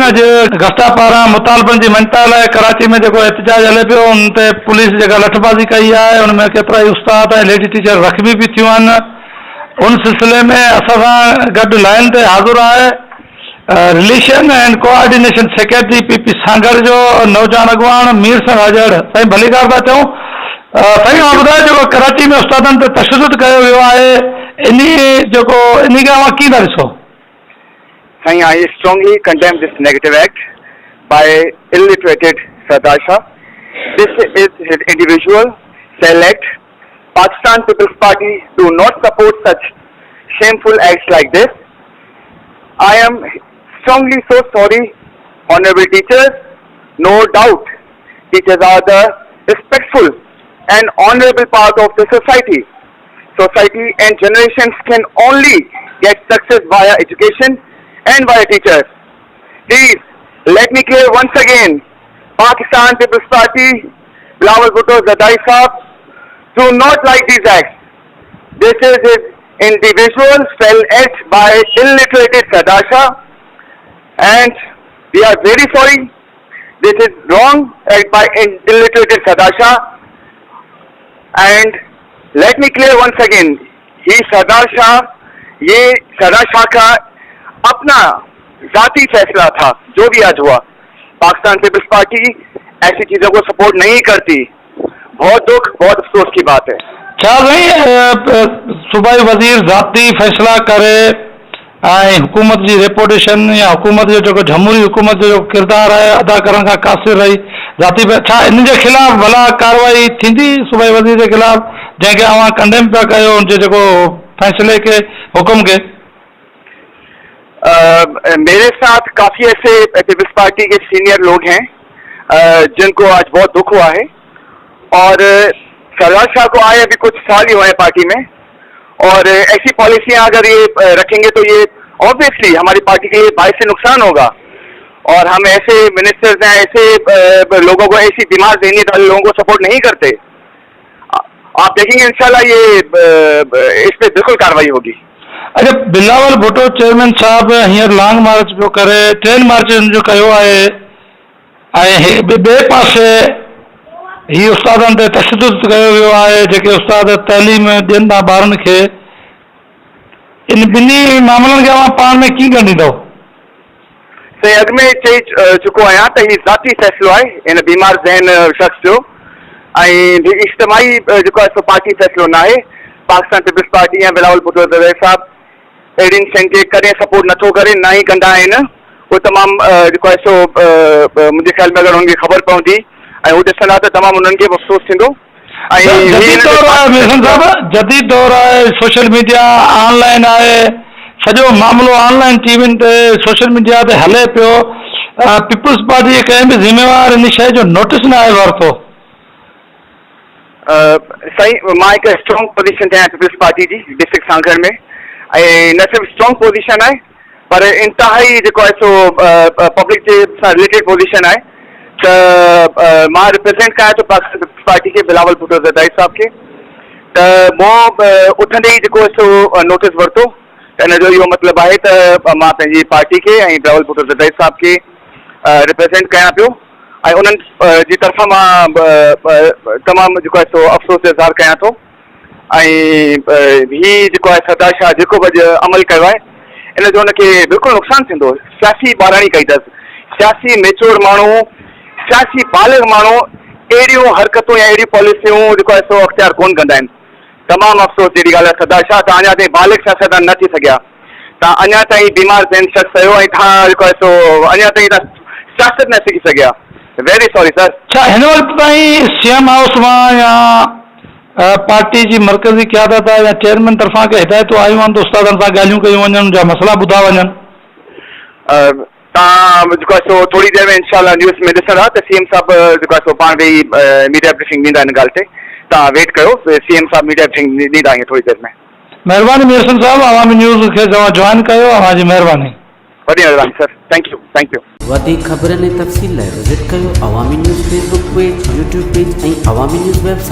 आहिनि अॼु गस्ता पारां मुतालबनि जी मञता लाइ कराची में जेको एहतजाज हले पियो उन ते पुलिस जेका लठबाज़ी कई आहे उन में केतिरा ई उस्ताद ऐं लेडी टीचर ज़ख़्मी बि थियूं आहिनि। उन सिलसिले में असां सां गॾु लाइन ते हाज़ुर आहे relation and coordination secretary PP Sanghar जो नौजवान अॻवान मीर सिंह हाजड़। साईं भलीकार था चऊं। साईं मां ॿुधायो जेको कराची में उस्तादनि ते तशदुद कयो वियो आहे इन खे अव्हां कीअं था ॾिसो? Saying I strongly condemn this negative act by ill-literated Sardar Shah. This is his individual select. Pakistan People's Party do not support such shameful acts like this. I am strongly so sorry, honorable teachers. No doubt, teachers are the respectful and honorable part of the society. Society and generations can only get success via education and by teachers. Please, let me clear once again, Pakistan People's Party, Bilawal Bhutto Zardari Sahab, do not like these acts. This is his individual fell act by illiterated Sardar Shah, and we are very sorry. This is wrong act by illiterated Sardar Shah, and let me clear once again, ये Sardar Shah का अपना जाती फैसला था जो भी आज हुआ। Pakistan peoples party ऐसी चीजों को सपोर्ट नहीं करती। बहुत दुख, बहुत अफसोस की बात है। छा भाई सूबाई वज़ीर ज़ाती फ़ैसला करे ऐं हुकूमत जी रेपुटेशन या हुकूमत जो जेको जमहूरी हुकूमत जो किरदारु आहे अदा करण खां क़ासिर रही ज़ाती छा इन जे ख़िलाफ़ भला कार्रवाई थींदी सूबाई वज़ीर जे ख़िलाफ़ जंहिंखे अव्हां कंडेम पिया कयो उनजे जेको फ़ैसिले के हुकुम के? मेरे साथ काफी ऐसे पीपल्स पार्टी के सीनियर लोग हैं जिनको आज बहुत दुख हुआ है, और सरदार शाह को आए अभी कुछ साल ही हुए हैं पार्टी में, और ऐसी पॉलिसियां अगर ये रखेंगे तो ये ऑब्वियसली हमारी पार्टी के लिए बाइस से नुकसान होगा, और हम ऐसे मिनिस्टर्स हैं, ऐसे लोगों को, ऐसी दिमाग देनी वाले लोगों को सपोर्ट नहीं करते। आप देखेंगे इंशाल्लाह ये इस पे बिल्कुल कार्रवाई होगी। अच्छा, बिलावल भुट्टो चेयरमैन साहब हींअर लॉन्ग मार्च पियो करे, ट्रेन मार्च जो कयो आहे, ऐं ॿिए पासे ही उस्तादनि ते तशदुद कयो वियो आहे जेके उस्ताद तइलीम ॾियनि था ॿारनि खे। इन ॿिन्ही मामलनि खे अव्हां पाण में कीअं ॻंढींदव? साईं अॻु में चई चुको आहियां त हीउ ज़ाती फ़ैसिलो आहे इन बीमार ज़हन शख़्स जो, ऐं इज्तिमाही जेको आहे सो पार्टी फ़ैसिलो न आहे। पाकिस्तान पीपल्स पार्टी ऐं बिलावल भुट्टो ज़रदारी साहब अहिड़ियुनि शयुनि खे कॾहिं सपोर्ट नथो करे, न ई कंदा आहिनि। उहो तमामु जेको आहे सो मुंहिंजे ख़्याल में अगरि हुननि खे ख़बर पवंदी ऐं हू ॾिसंदा त तमामु उन्हनि खे अफ़सोस थींदो। जदीद दौर आहे, सोशल मीडिया ऑनलाइन आहे, सॼो मामिलो ऑनलाइन टीवियुनि ते सोशल मीडिया ते हले पियो। पीपल्स पार्टी जे कंहिं बि ज़िम्मेवार इन शइ जो नोटिस न आहे वरितो। साईं मां हिकु स्ट्रॉन्ग पोजीशन ते आहियां पीपल्स पार्टी जी डिस्ट्रिक्ट सांगड़ में, ऐं न सिर्फ़ु स्ट्रॉन्ग पोजीशन आहे पर इंतिहाई जेको आहे सो पब्लिक जे सां रिलेटेड पोजीशन आहे। त मां रिप्रेज़ेंट कयां थो पाकिस्तान पार्टी के बिलावल भुट्टो ज़रदारी साहब खे। त मूं उथंदे ई जेको आहे सो नोटिस वरितो त इन जो इहो मतिलबु आहे त मां पंहिंजी पार्टी खे ऐं बिलावल भुट्टो ज़रदारी साहब खे रिप्रेज़ेंट कयां पियो, ऐं उन्हनि जी तरफ़ां मां तमामु जेको आहे सो अफ़सोस इज़हार कयां थो। ऐं हीअ जेको आहे सरदार शाह जेको बि अमल कयो आहे इन जो हुनखे बिल्कुलु नुक़सानु थींदो। सियासी ॿाराणी कई अथसि, सियासी मेच्योर माण्हू, सियासी बालिग़ माण्हू अहिड़ियूं हरकतूं या अहिड़ियूं पॉलिसियूं जेको आहे सो अख़्तियार कोन कंदा आहिनि। तमामु अफ़सोस जहिड़ी ॻाल्हि आहे सरदार शाह, तव्हां अञा ताईं बालिग़ सियासतदान न थी सघिया, तव्हां अञा ताईं बीमार ज़हन शख़्स आहियो, ऐं तव्हां जेको आहे सो अञा ताईं तव्हां सियासत न सिखी सघिया। Very sorry sir. छा हिन वक़्तु ताईं सीएम हाउस मां या पार्टी जी मरकज़ी क़यादत या चेयरमैन तरफ़ां के हिदायतूं आयूं आहिनि त उस्तादनि सां ॻाल्हियूं कयूं वञनि, जा मसइला ॿुधा वञनि? तव्हां जेको आहे सो थोरी देरि में इंशाल्लाह न्यूज़ में ॾिसंदा त सीएम साहब जेको आहे सो पाण वेही मीडिया ब्रीफिंग ॾींदा हिन ॻाल्हि ते। तव्हां वेट कयो, सीएम साहब मीडिया ब्रीफिंग ॾींदा हीअं थोरी देरि में। महिरबानी मीर सिंह साहब, अवामी न्यूज़ खे तव्हां जॉइन कयो, अव्हांजी महिरबानी। वॾी महिरबानी सर, थैंक यू। वधीक ख़बरनि ऐं तफ़सील लाइ विज़िट कयो अवामी news Facebook page, YouTube page ऐं अवामी न्यूज़ वेबसाइट।